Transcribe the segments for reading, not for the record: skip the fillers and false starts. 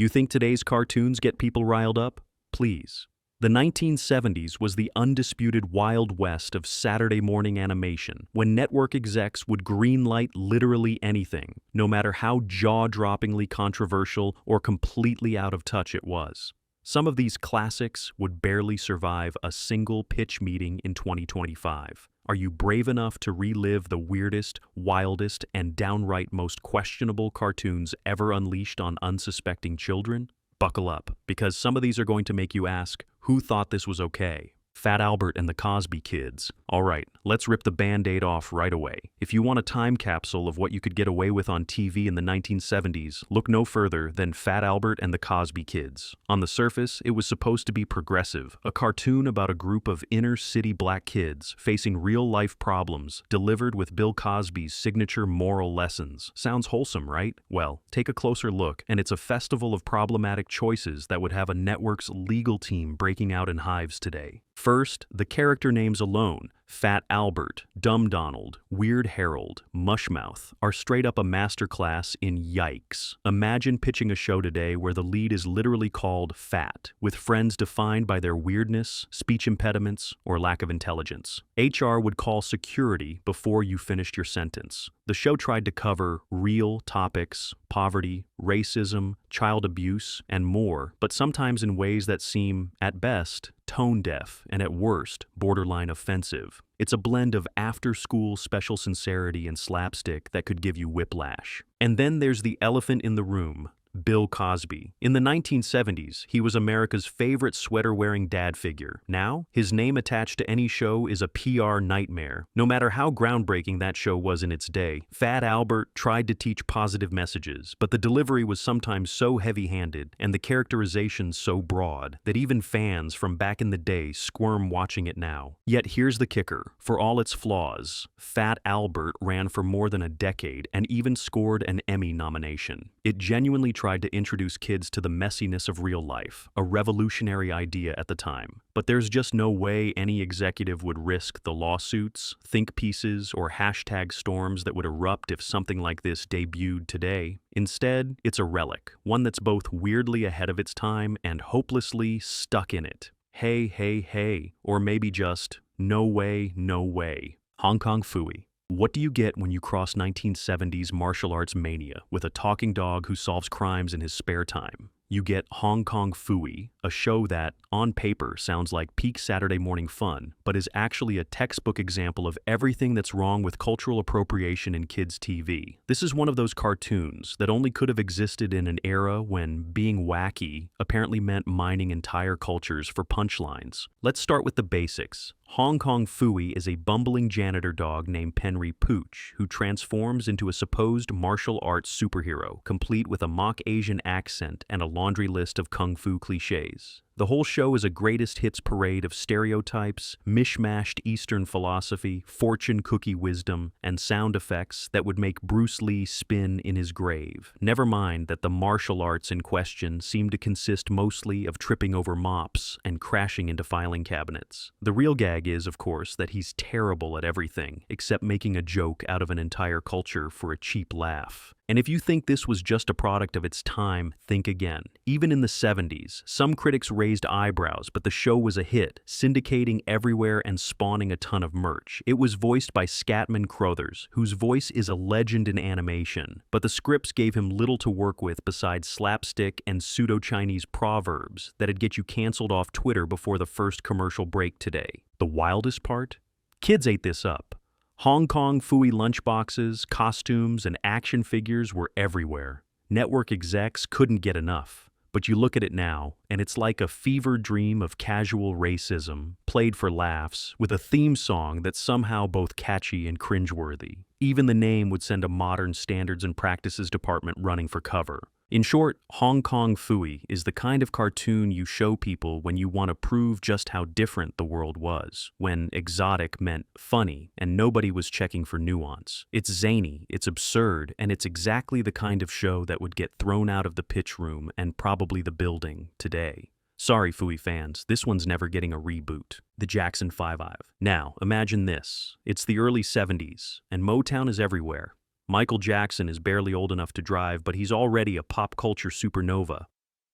You think today's cartoons get people riled up? Please. The 1970s was the undisputed Wild West of Saturday morning animation, when network execs would greenlight literally anything, no matter how jaw-droppingly controversial or completely out of touch it was. Some of these classics would barely survive a single pitch meeting in 2025. Are you brave enough to relive the weirdest, wildest, and downright most questionable cartoons ever unleashed on unsuspecting children? Buckle up, because some of these are going to make you ask, who thought this was okay? Fat Albert and the Cosby Kids. All right, let's rip the Band-Aid off right away. If you want a time capsule of what you could get away with on TV in the 1970s, look no further than Fat Albert and the Cosby Kids. On the surface, it was supposed to be progressive, a cartoon about a group of inner-city black kids facing real-life problems, delivered with Bill Cosby's signature moral lessons. Sounds wholesome, right? Well, take a closer look, and it's a festival of problematic choices that would have a network's legal team breaking out in hives today. First, the character names alone, Fat Albert, Dumb Donald, Weird Harold, Mushmouth, are straight up a masterclass in yikes. Imagine pitching a show today where the lead is literally called Fat, with friends defined by their weirdness, speech impediments, or lack of intelligence. HR would call security before you finished your sentence. The show tried to cover real topics, poverty, racism, child abuse, and more, but sometimes in ways that seem, at best, tone-deaf and at worst, borderline offensive. It's a blend of after-school special sincerity and slapstick that could give you whiplash. And then there's the elephant in the room, Bill Cosby. In the 1970s, he was America's favorite sweater-wearing dad figure. Now, his name attached to any show is a PR nightmare. No matter how groundbreaking that show was in its day, Fat Albert tried to teach positive messages, but the delivery was sometimes so heavy-handed and the characterization so broad that even fans from back in the day squirm watching it now. Yet here's the kicker. For all its flaws, Fat Albert ran for more than a decade and even scored an Emmy nomination. It genuinely tried to introduce kids to the messiness of real life, a revolutionary idea at the time. But there's just no way any executive would risk the lawsuits, think pieces, or hashtag storms that would erupt if something like this debuted today. Instead, it's a relic, one that's both weirdly ahead of its time and hopelessly stuck in it. Hey, hey, hey, or maybe just no way, no way. Hong Kong Fooey. What do you get when you cross 1970s martial arts mania with a talking dog who solves crimes in his spare time? You get Hong Kong Fooey, a show that, on paper, sounds like peak Saturday morning fun, but is actually a textbook example of everything that's wrong with cultural appropriation in kids' TV. This is one of those cartoons that only could have existed in an era when being wacky apparently meant mining entire cultures for punchlines. Let's start with the basics. Hong Kong Fooey is a bumbling janitor dog named Penry Pooch, who transforms into a supposed martial arts superhero, complete with a mock Asian accent and a laundry list of kung fu cliches. The whole show is a greatest hits parade of stereotypes, mishmashed Eastern philosophy, fortune cookie wisdom, and sound effects that would make Bruce Lee spin in his grave. Never mind that the martial arts in question seem to consist mostly of tripping over mops and crashing into filing cabinets. The real gag is, of course, that he's terrible at everything, except making a joke out of an entire culture for a cheap laugh. And if you think this was just a product of its time, think again. Even in the 70s, some critics raised eyebrows, but the show was a hit, syndicating everywhere and spawning a ton of merch. It was voiced by Scatman Crothers, whose voice is a legend in animation, but the scripts gave him little to work with besides slapstick and pseudo-Chinese proverbs that'd get you canceled off Twitter before the first commercial break today. The wildest part? Kids ate this up. Hong Kong Fooey lunchboxes, costumes, and action figures were everywhere. Network execs couldn't get enough. But you look at it now, and it's like a fever dream of casual racism, played for laughs, with a theme song that's somehow both catchy and cringeworthy. Even the name would send a modern standards and practices department running for cover. In short, Hong Kong Fooey is the kind of cartoon you show people when you want to prove just how different the world was, when exotic meant funny and nobody was checking for nuance. It's zany, it's absurd, and it's exactly the kind of show that would get thrown out of the pitch room and probably the building today. Sorry, Fooey fans, this one's never getting a reboot. The Jackson 5. Now, imagine this. It's the early 70s, and Motown is everywhere. Michael Jackson is barely old enough to drive, but he's already a pop culture supernova.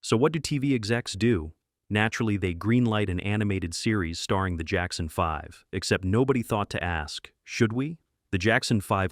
So what do TV execs do? Naturally, they greenlight an animated series starring the Jackson 5, except nobody thought to ask, should we? The Jackson 5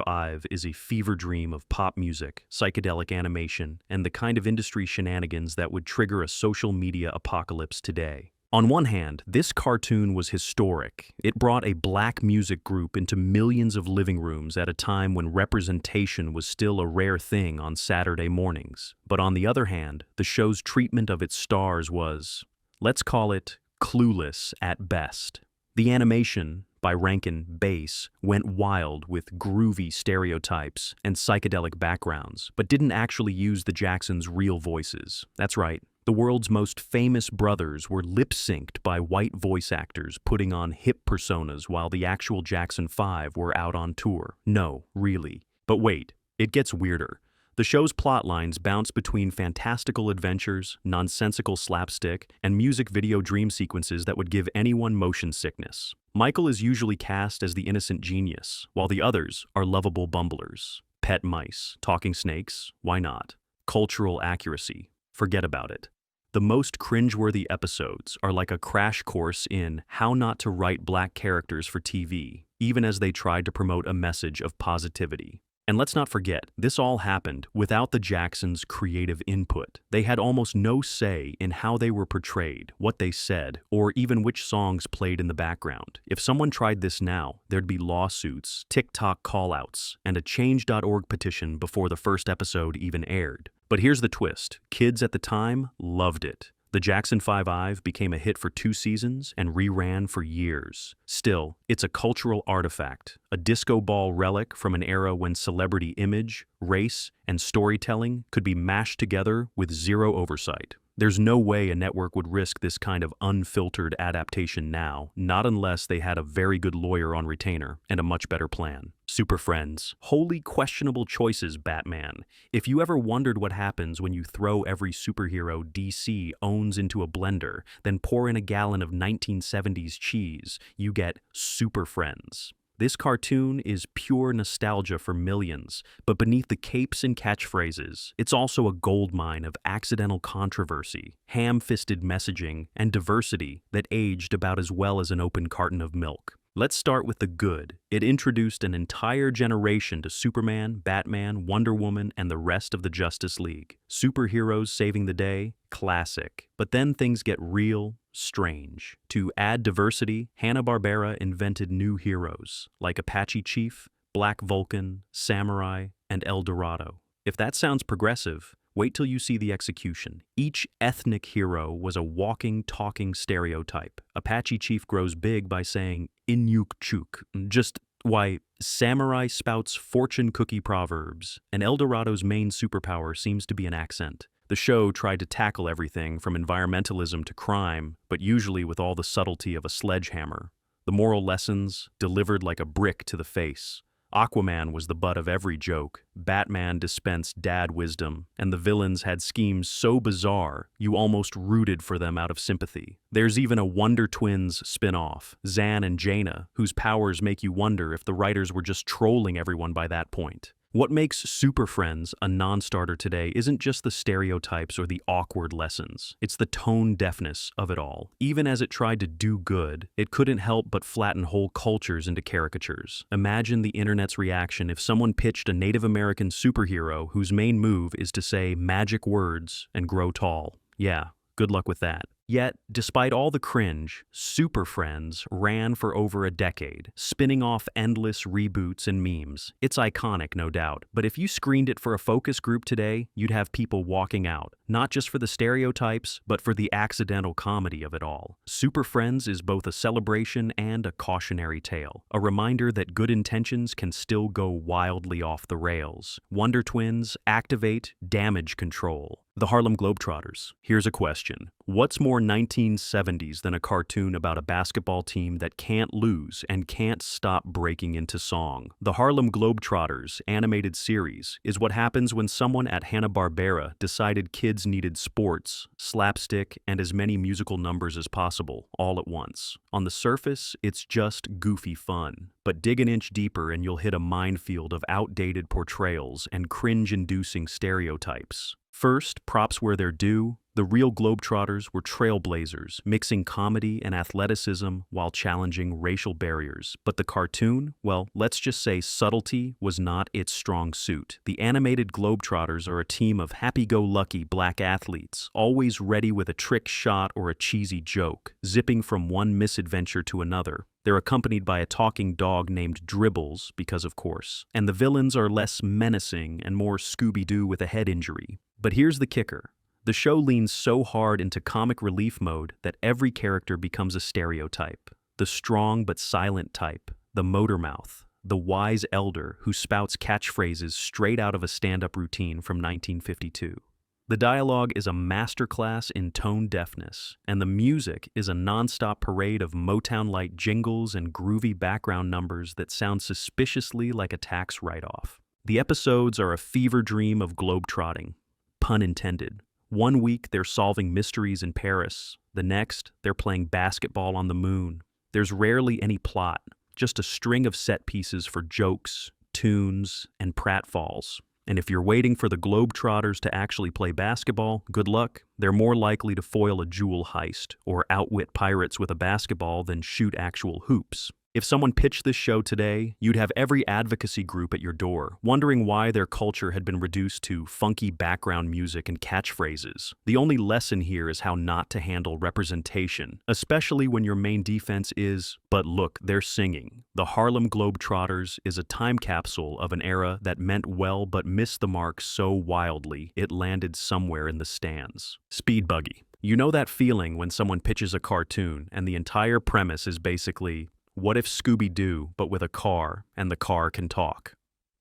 is a fever dream of pop music, psychedelic animation, and the kind of industry shenanigans that would trigger a social media apocalypse today. On one hand, this cartoon was historic. It brought a black music group into millions of living rooms at a time when representation was still a rare thing on Saturday mornings. But on the other hand, the show's treatment of its stars was, let's call it, clueless at best. The animation, by Rankin Bass, went wild with groovy stereotypes and psychedelic backgrounds, but didn't actually use the Jacksons' real voices. That's right. The world's most famous brothers were lip-synced by white voice actors putting on hip personas while the actual Jackson 5 were out on tour. No, really. But wait, it gets weirder. The show's plot lines bounce between fantastical adventures, nonsensical slapstick, and music video dream sequences that would give anyone motion sickness. Michael is usually cast as the innocent genius, while the others are lovable bumblers. Pet mice, talking snakes, why not? Cultural accuracy, forget about it. The most cringeworthy episodes are like a crash course in how not to write black characters for TV, even as they tried to promote a message of positivity. And let's not forget, this all happened without the Jacksons' creative input. They had almost no say in how they were portrayed, what they said, or even which songs played in the background. If someone tried this now, there'd be lawsuits, TikTok callouts, and a change.org petition before the first episode even aired. But here's the twist. Kids at the time loved it. The Jackson 5 became a hit for 2 seasons and reran for years. Still, it's a cultural artifact, a disco ball relic from an era when celebrity image, race, and storytelling could be mashed together with zero oversight. There's no way a network would risk this kind of unfiltered adaptation now, not unless they had a very good lawyer on retainer and a much better plan. Super Friends. Wholly questionable choices, Batman. If you ever wondered what happens when you throw every superhero DC owns into a blender, then pour in a gallon of 1970s cheese, you get Super Friends. This cartoon is pure nostalgia for millions, but beneath the capes and catchphrases, it's also a goldmine of accidental controversy, ham-fisted messaging, and diversity that aged about as well as an open carton of milk. Let's start with the good. It introduced an entire generation to Superman, Batman, Wonder Woman, and the rest of the Justice League. Superheroes saving the day? Classic. But then things get real, strange. To add diversity, Hanna-Barbera invented new heroes, like Apache Chief, Black Vulcan, Samurai, and El Dorado. If that sounds progressive, wait till you see the execution. Each ethnic hero was a walking, talking stereotype. Apache Chief grows big by saying, Inyuk Chuk. Just why, Samurai spouts fortune cookie proverbs, and El Dorado's main superpower seems to be an accent. The show tried to tackle everything from environmentalism to crime, but usually with all the subtlety of a sledgehammer. The moral lessons delivered like a brick to the face. Aquaman was the butt of every joke, Batman dispensed dad wisdom, and the villains had schemes so bizarre you almost rooted for them out of sympathy. There's even a Wonder Twins spin-off, Zan and Jaina, whose powers make you wonder if the writers were just trolling everyone by that point. What makes Super Friends a non-starter today isn't just the stereotypes or the awkward lessons. It's the tone deafness of it all. Even as it tried to do good, it couldn't help but flatten whole cultures into caricatures. Imagine the internet's reaction if someone pitched a Native American superhero whose main move is to say magic words and grow tall. Yeah, good luck with that. Yet, despite all the cringe, Super Friends ran for over a decade, spinning off endless reboots and memes. It's iconic, no doubt, but if you screened it for a focus group today, you'd have people walking out, not just for the stereotypes, but for the accidental comedy of it all. Super Friends is both a celebration and a cautionary tale, a reminder that good intentions can still go wildly off the rails. Wonder Twins activate damage control. The Harlem Globetrotters. Here's a question. What's more 1970s than a cartoon about a basketball team that can't lose and can't stop breaking into song? The Harlem Globetrotters animated series is what happens when someone at Hanna-Barbera decided kids needed sports, slapstick, and as many musical numbers as possible, all at once. On the surface, it's just goofy fun. But dig an inch deeper and you'll hit a minefield of outdated portrayals and cringe-inducing stereotypes. First, props where they're due. The real Globetrotters were trailblazers, mixing comedy and athleticism while challenging racial barriers. But the cartoon, well, let's just say subtlety was not its strong suit. The animated Globetrotters are a team of happy-go-lucky black athletes, always ready with a trick shot or a cheesy joke, zipping from one misadventure to another. They're accompanied by a talking dog named Dribbles, because of course. And the villains are less menacing and more Scooby-Doo with a head injury. But here's the kicker. The show leans so hard into comic relief mode that every character becomes a stereotype. The strong but silent type, the motor mouth, the wise elder who spouts catchphrases straight out of a stand-up routine from 1952. The dialogue is a masterclass in tone deafness, and the music is a non-stop parade of Motown-like jingles and groovy background numbers that sound suspiciously like a tax write-off. The episodes are a fever dream of globetrotting, pun intended. One week they're solving mysteries in Paris, the next they're playing basketball on the moon. There's rarely any plot, just a string of set pieces for jokes, tunes, and pratfalls. And if you're waiting for the Globetrotters to actually play basketball, good luck. They're more likely to foil a jewel heist or outwit pirates with a basketball than shoot actual hoops. If someone pitched this show today, you'd have every advocacy group at your door, wondering why their culture had been reduced to funky background music and catchphrases. The only lesson here is how not to handle representation, especially when your main defense is, but look, they're singing. The Harlem Globetrotters is a time capsule of an era that meant well but missed the mark so wildly it landed somewhere in the stands. Speed Buggy. You know that feeling when someone pitches a cartoon and the entire premise is basically, what if Scooby-Doo, but with a car, and the car can talk?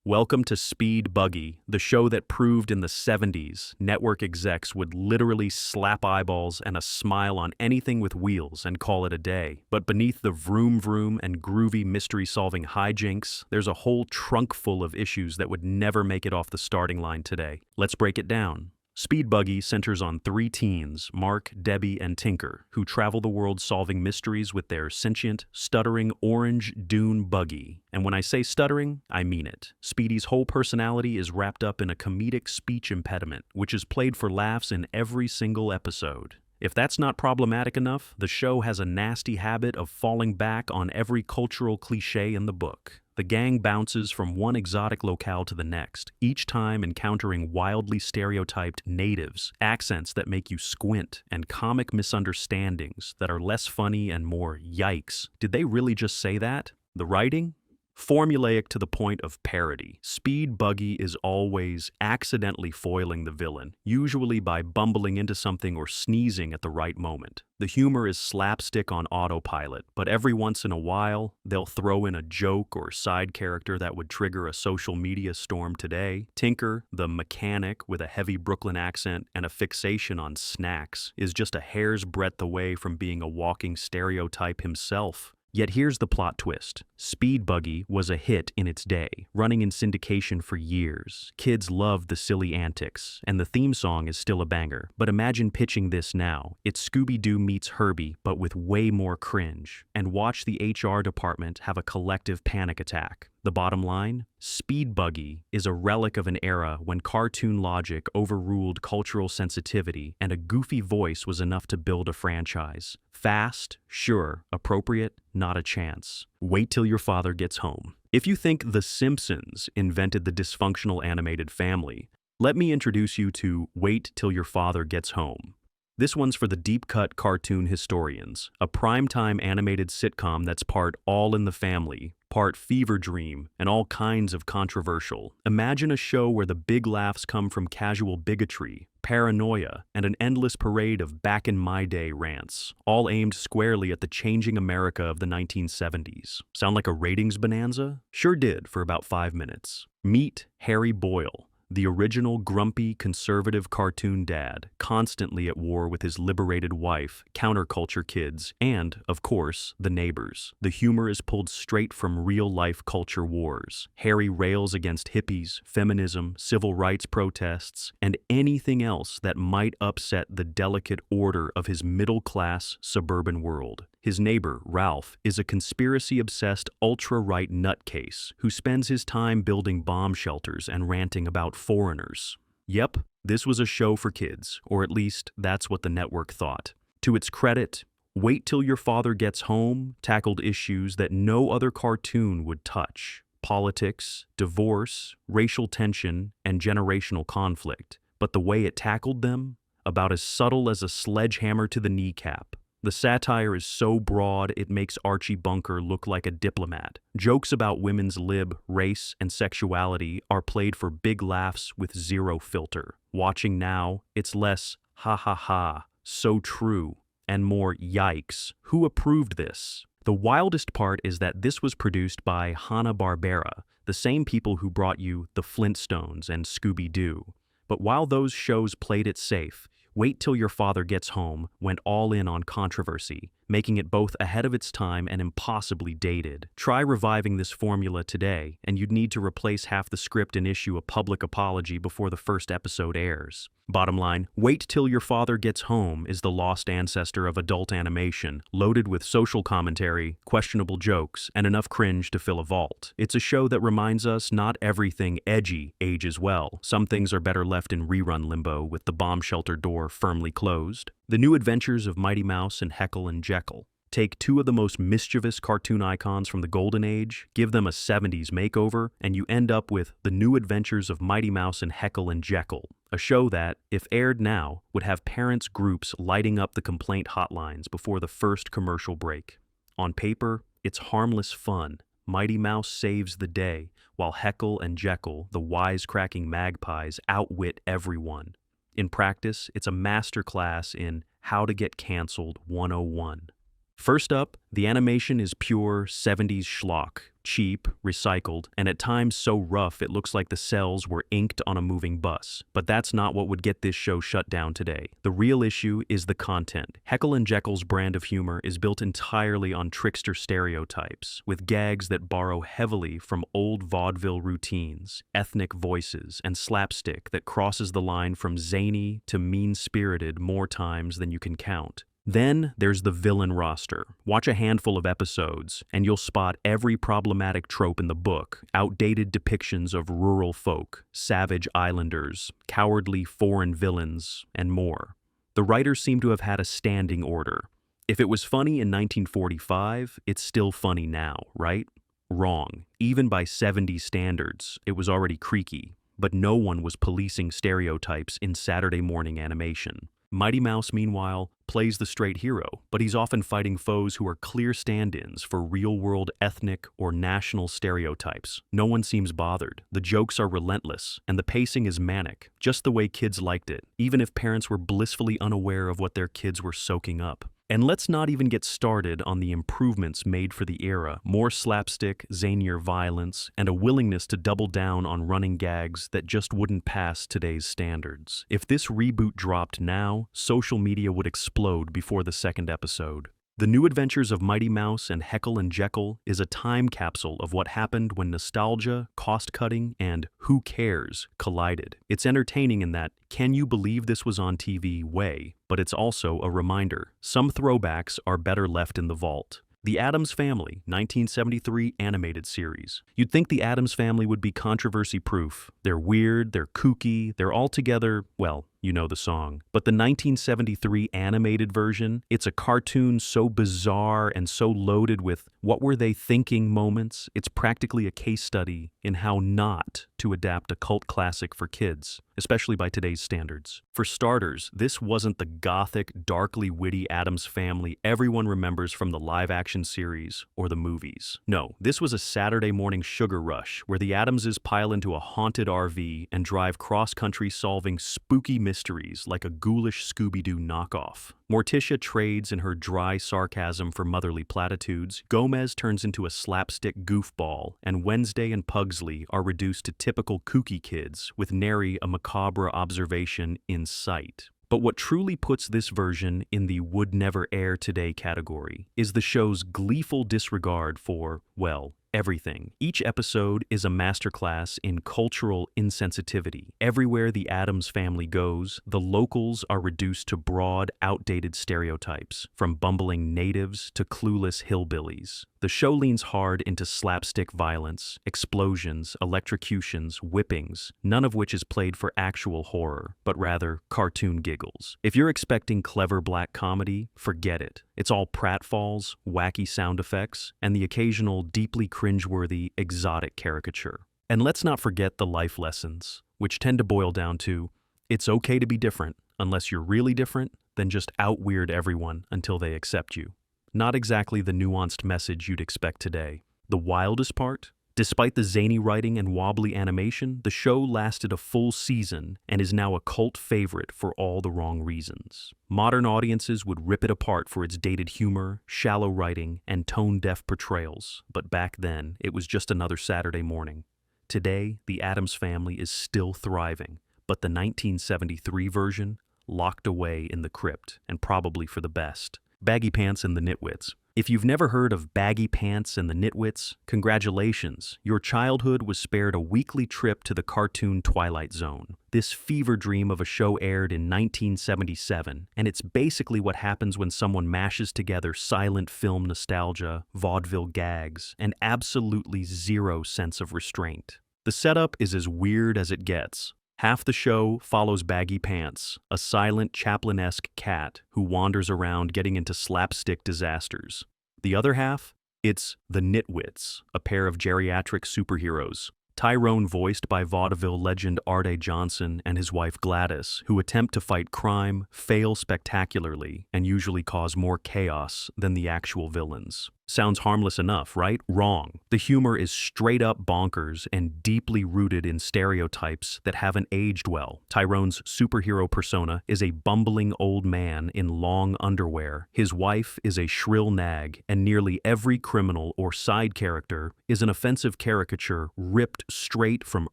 Welcome to Speed Buggy, the show that proved in the 70s network execs would literally slap eyeballs and a smile on anything with wheels and call it a day. But beneath the vroom vroom and groovy mystery-solving hijinks, there's a whole trunk full of issues that would never make it off the starting line today. Let's break it down. Speed Buggy centers on three teens, Mark, Debbie, and Tinker, who travel the world solving mysteries with their sentient, stuttering orange dune buggy. And when I say stuttering, I mean it. Speedy's whole personality is wrapped up in a comedic speech impediment, which is played for laughs in every single episode. If that's not problematic enough, the show has a nasty habit of falling back on every cultural cliché in the book. The gang bounces from one exotic locale to the next, each time encountering wildly stereotyped natives, accents that make you squint, and comic misunderstandings that are less funny and more yikes. Did they really just say that? The writing? Formulaic to the point of parody. Speed Buggy is always accidentally foiling the villain, usually by bumbling into something or sneezing at the right moment. The humor is slapstick on autopilot, but every once in a while, they'll throw in a joke or side character that would trigger a social media storm today. Tinker, the mechanic with a heavy Brooklyn accent and a fixation on snacks, is just a hair's breadth away from being a walking stereotype himself. Yet here's the plot twist. Speed Buggy was a hit in its day, running in syndication for years. Kids loved the silly antics, and the theme song is still a banger. But imagine pitching this now. It's Scooby-Doo meets Herbie, but with way more cringe. And watch the HR department have a collective panic attack. The bottom line? Speed Buggy is a relic of an era when cartoon logic overruled cultural sensitivity and a goofy voice was enough to build a franchise. Fast, sure. Appropriate, not a chance. Wait till your father gets home. If you think The Simpsons invented the dysfunctional animated family, let me introduce you to Wait Till Your Father Gets Home. This one's for the deep-cut cartoon historians, a primetime animated sitcom that's part All in the Family, part fever dream, and all kinds of controversial. Imagine a show where the big laughs come from casual bigotry, paranoia, and an endless parade of back in my day rants, all aimed squarely at the changing America of the 1970s. Sound like a ratings bonanza? Sure did for about 5 minutes. Meet Harry Boyle, the original grumpy, conservative cartoon dad, constantly at war with his liberated wife, counterculture kids, and, of course, the neighbors. The humor is pulled straight from real-life culture wars. Harry rails against hippies, feminism, civil rights protests, and anything else that might upset the delicate order of his middle-class suburban world. His neighbor, Ralph, is a conspiracy-obsessed ultra-right nutcase who spends his time building bomb shelters and ranting about foreigners. Yep, this was a show for kids, or at least that's what the network thought. To its credit, Wait Till Your Father Gets Home tackled issues that no other cartoon would touch: politics, divorce, racial tension, and generational conflict. But the way it tackled them? About as subtle as a sledgehammer to the kneecap. The satire is so broad it makes Archie Bunker look like a diplomat. Jokes about women's lib, race, and sexuality are played for big laughs with zero filter. Watching now, it's less ha ha ha, so true, and more yikes, who approved this? The wildest part is that this was produced by Hanna-Barbera, the same people who brought you The Flintstones and Scooby-Doo. But while those shows played it safe, Wait Till Your Father Gets Home went all in on controversy, making it both ahead of its time and impossibly dated. Try reviving this formula today, and you'd need to replace half the script and issue a public apology before the first episode airs. Bottom line, Wait Till Your Father Gets Home is the lost ancestor of adult animation, loaded with social commentary, questionable jokes, and enough cringe to fill a vault. It's a show that reminds us not everything edgy ages well. Some things are better left in rerun limbo with the bomb shelter door firmly closed. The New Adventures of Mighty Mouse and Heckle and Jackekal. Take two of the most mischievous cartoon icons from the Golden Age, give them a 70s makeover, and you end up with The New Adventures of Mighty Mouse and Heckle and Jackekal, a show that, if aired now, would have parents' groups lighting up the complaint hotlines before the first commercial break. On paper, it's harmless fun. Mighty Mouse saves the day, while Heckle and Jackekal, the wisecracking magpies, outwit everyone. In practice, it's a masterclass in How to Get Canceled 101. First up, the animation is pure 70s schlock, cheap, recycled, and at times so rough it looks like the cells were inked on a moving bus. But that's not what would get this show shut down today. The real issue is the content. Heckle and Jekyll's brand of humor is built entirely on trickster stereotypes, with gags that borrow heavily from old vaudeville routines, ethnic voices, and slapstick that crosses the line from zany to mean-spirited more times than you can count. Then there's the villain roster. Watch a handful of episodes, and you'll spot every problematic trope in the book: outdated depictions of rural folk, savage islanders, cowardly foreign villains, and more. The writers seem to have had a standing order. If it was funny in 1945, it's still funny now, right? Wrong. Even by 70s standards, it was already creaky, but no one was policing stereotypes in Saturday morning animation. Mighty Mouse, meanwhile, plays the straight hero, but he's often fighting foes who are clear stand-ins for real-world ethnic or national stereotypes. No one seems bothered. The jokes are relentless, and the pacing is manic, just the way kids liked it, even if parents were blissfully unaware of what their kids were soaking up. And let's not even get started on the improvements made for the era: more slapstick, zanier violence, and a willingness to double down on running gags that just wouldn't pass today's standards. If this reboot dropped now, social media would explode before the second episode. The New Adventures of Mighty Mouse and Heckle and Jackekal is a time capsule of what happened when nostalgia, cost-cutting, and who cares collided. It's entertaining in that can you believe this was on TV way, but it's also a reminder. Some throwbacks are better left in the vault. The Addams Family, 1973 animated series. You'd think the Addams Family would be controversy-proof. They're weird, they're kooky, they're altogether, well, you know the song. But the 1973 animated version, it's a cartoon so bizarre and so loaded with what were they thinking moments. It's practically a case study in how not to adapt a cult classic for kids, especially by today's standards. For starters, this wasn't the gothic, darkly witty Addams Family everyone remembers from the live-action series or the movies. No, this was a Saturday morning sugar rush where the Addamses pile into a haunted RV and drive cross-country solving spooky mysteries like a ghoulish Scooby-Doo knockoff. Morticia trades in her dry sarcasm for motherly platitudes, Gomez turns into a slapstick goofball, and Wednesday and Pugsley are reduced to typical kooky kids, with nary a macabre observation in sight. But what truly puts this version in the would never air today category is the show's gleeful disregard for, well, everything. Each episode is a masterclass in cultural insensitivity. Everywhere the Addams family goes, the locals are reduced to broad, outdated stereotypes, from bumbling natives to clueless hillbillies. The show leans hard into slapstick violence, explosions, electrocutions, whippings, none of which is played for actual horror, but rather cartoon giggles. If you're expecting clever black comedy, forget it. It's all pratfalls, wacky sound effects, and the occasional deeply cringeworthy, exotic caricature. And let's not forget the life lessons, which tend to boil down to, it's okay to be different. Unless you're really different, then just out-weird everyone until they accept you. Not exactly the nuanced message you'd expect today. The wildest part? Despite the zany writing and wobbly animation, the show lasted a full season and is now a cult favorite for all the wrong reasons. Modern audiences would rip it apart for its dated humor, shallow writing, and tone-deaf portrayals, but back then, it was just another Saturday morning. Today, the Addams family is still thriving, but the 1973 version, locked away in the crypt, and probably for the best. Baggy Pants and the Nitwits. If you've never heard of Baggy Pants and the Nitwits, congratulations, your childhood was spared a weekly trip to the cartoon Twilight Zone. This fever dream of a show aired in 1977, and it's basically what happens when someone mashes together silent film nostalgia, vaudeville gags, and absolutely zero sense of restraint. The setup is as weird as it gets. Half the show follows Baggy Pants, a silent Chaplin-esque cat who wanders around getting into slapstick disasters. The other half? It's the Nitwits, a pair of geriatric superheroes. Tyrone voiced by vaudeville legend Art A. Johnson and his wife Gladys, who attempt to fight crime, fail spectacularly, and usually cause more chaos than the actual villains. Sounds harmless enough, right? Wrong. The humor is straight up bonkers and deeply rooted in stereotypes that haven't aged well. Tyrone's superhero persona is a bumbling old man in long underwear. His wife is a shrill nag, and nearly every criminal or side character is an offensive caricature ripped straight from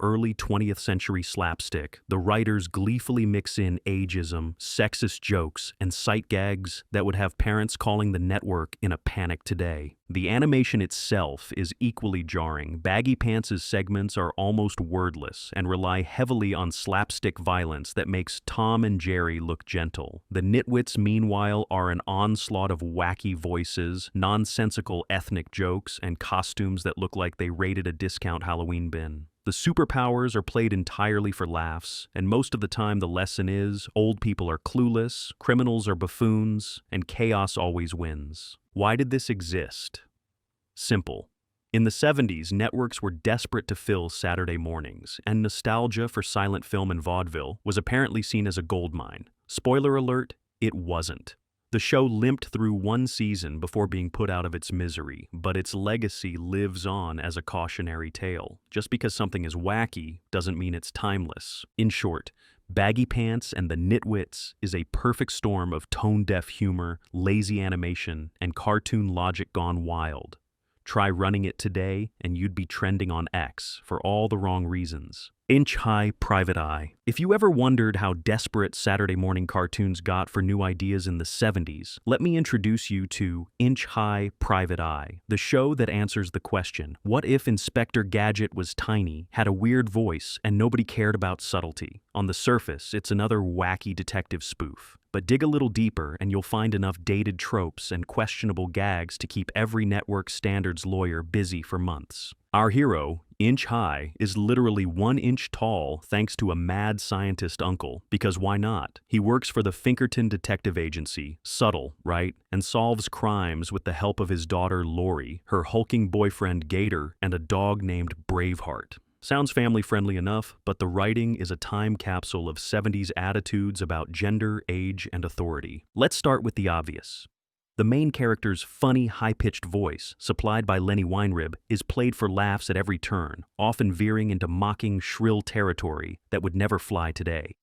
early 20th century slapstick. The writers gleefully mix in ageism, sexist jokes, and sight gags that would have parents calling the network in a panic today. The animation itself is equally jarring. Baggy Pants' segments are almost wordless and rely heavily on slapstick violence that makes Tom and Jerry look gentle. The Nitwits, meanwhile, are an onslaught of wacky voices, nonsensical ethnic jokes, and costumes that look like they raided a discount Halloween bin. The superpowers are played entirely for laughs, and most of the time the lesson is, old people are clueless, criminals are buffoons, and chaos always wins. Why did this exist? Simple. In the 70s, networks were desperate to fill Saturday mornings, and nostalgia for silent film and vaudeville was apparently seen as a goldmine. Spoiler alert, it wasn't. The show limped through one season before being put out of its misery, but its legacy lives on as a cautionary tale. Just because something is wacky doesn't mean it's timeless. In short, Baggy Pants and the Nitwits is a perfect storm of tone-deaf humor, lazy animation, and cartoon logic gone wild. Try running it today, and you'd be trending on X for all the wrong reasons. Inch-high private eye. If you ever wondered how desperate Saturday morning cartoons got for new ideas in the 70s, let me introduce you to Inch-high private eye, the show that answers the question, what if Inspector Gadget was tiny, had a weird voice, and nobody cared about subtlety? On the surface, it's another wacky detective spoof. But dig a little deeper and you'll find enough dated tropes and questionable gags to keep every network standards lawyer busy for months. Our hero, Inch High, is literally 1 inch tall thanks to a mad scientist uncle, because why not? He works for the Finkerton Detective Agency, subtle, right? And solves crimes with the help of his daughter Lori, her hulking boyfriend Gator, and a dog named Braveheart. Sounds family-friendly enough, but the writing is a time capsule of 70s attitudes about gender, age, and authority. Let's start with the obvious. The main character's funny, high-pitched voice, supplied by Lenny Weinrib, is played for laughs at every turn, often veering into mocking, shrill territory that would never fly today.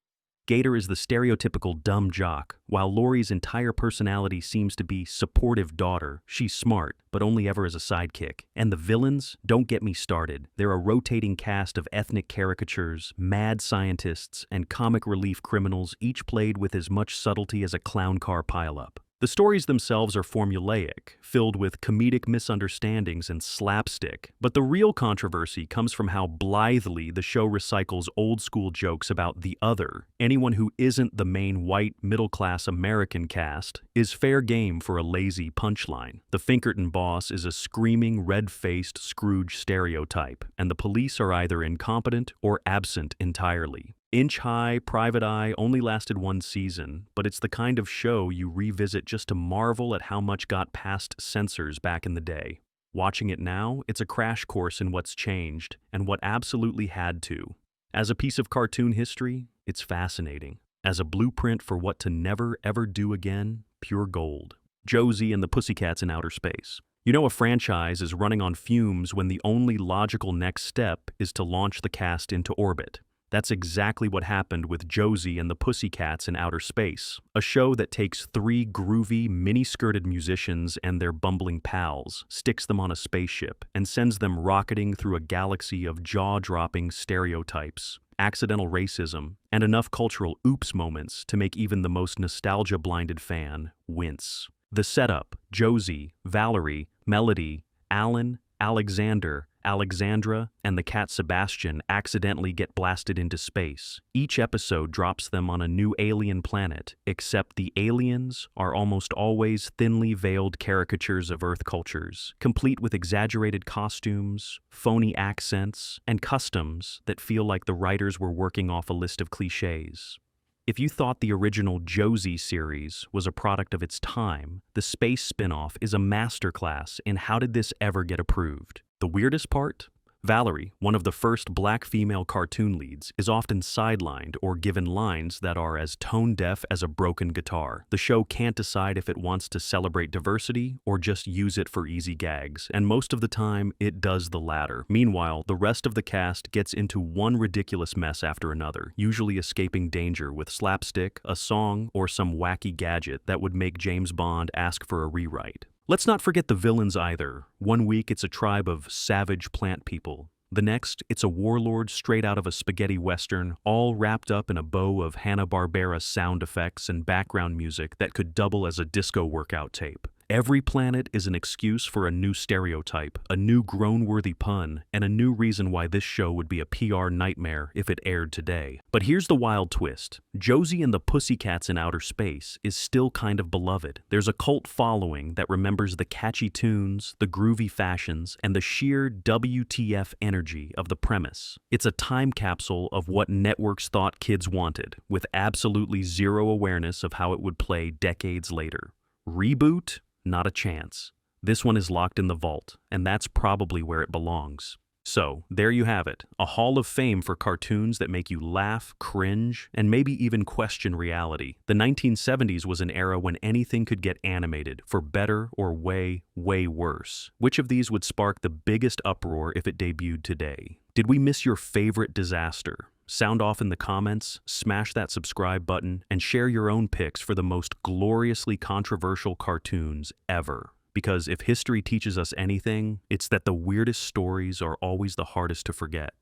Gator is the stereotypical dumb jock, while Lori's entire personality seems to be supportive daughter. She's smart, but only ever as a sidekick. And the villains? Don't get me started. They're a rotating cast of ethnic caricatures, mad scientists, and comic relief criminals, each played with as much subtlety as a clown car pileup. The The stories themselves are formulaic, filled with comedic misunderstandings and slapstick, but the real controversy comes from how blithely the show recycles old-school jokes about the other. Anyone who isn't the main white, middle-class American cast is fair game for a lazy punchline. The Finkerton boss is a screaming, red-faced Scrooge stereotype, and the police are either incompetent or absent entirely. Inch High, Private Eye only lasted one season, but it's the kind of show you revisit just to marvel at how much got past censors back in the day. Watching it now, it's a crash course in what's changed and what absolutely had to. As a piece of cartoon history, it's fascinating. As a blueprint for what to never ever do again, pure gold. Josie and the Pussycats in Outer Space. You know a franchise is running on fumes when the only logical next step is to launch the cast into orbit. That's exactly what happened with Josie and the Pussycats in Outer Space, a show that takes three groovy, mini-skirted musicians and their bumbling pals, sticks them on a spaceship, and sends them rocketing through a galaxy of jaw-dropping stereotypes, accidental racism, and enough cultural oops moments to make even the most nostalgia-blinded fan wince. The setup: Josie, Valerie, Melody, Alan, Alexander, Alexandra, and the cat Sebastian accidentally get blasted into space. Each episode drops them on a new alien planet, except the aliens are almost always thinly veiled caricatures of Earth cultures, complete with exaggerated costumes, phony accents, and customs that feel like the writers were working off a list of cliches. If you thought the original Josie series was a product of its time, the space spin-off is a masterclass in how did this ever get approved. The weirdest part? Valerie, one of the first black female cartoon leads, is often sidelined or given lines that are as tone-deaf as a broken guitar. The show can't decide if it wants to celebrate diversity or just use it for easy gags, and most of the time, it does the latter. Meanwhile, the rest of the cast gets into one ridiculous mess after another, usually escaping danger with slapstick, a song, or some wacky gadget that would make James Bond ask for a rewrite. Let's not forget the villains either. One week it's a tribe of savage plant people. The next, it's a warlord straight out of a spaghetti western, all wrapped up in a bow of Hanna-Barbera sound effects and background music that could double as a disco workout tape. Every planet is an excuse for a new stereotype, a new groan-worthy pun, and a new reason why this show would be a PR nightmare if it aired today. But here's the wild twist. Josie and the Pussycats in Outer Space is still kind of beloved. There's a cult following that remembers the catchy tunes, the groovy fashions, and the sheer WTF energy of the premise. It's a time capsule of what networks thought kids wanted, with absolutely zero awareness of how it would play decades later. Reboot? Not a chance. This one is locked in the vault, and that's probably where it belongs. So, there you have it, a hall of fame for cartoons that make you laugh, cringe, and maybe even question reality. The 1970s was an era when anything could get animated, for better or way, way worse. Which of these would spark the biggest uproar if it debuted today? Did we miss your favorite disaster? Sound off in the comments, smash that subscribe button, and share your own picks for the most gloriously controversial cartoons ever. Because if history teaches us anything, it's that the weirdest stories are always the hardest to forget.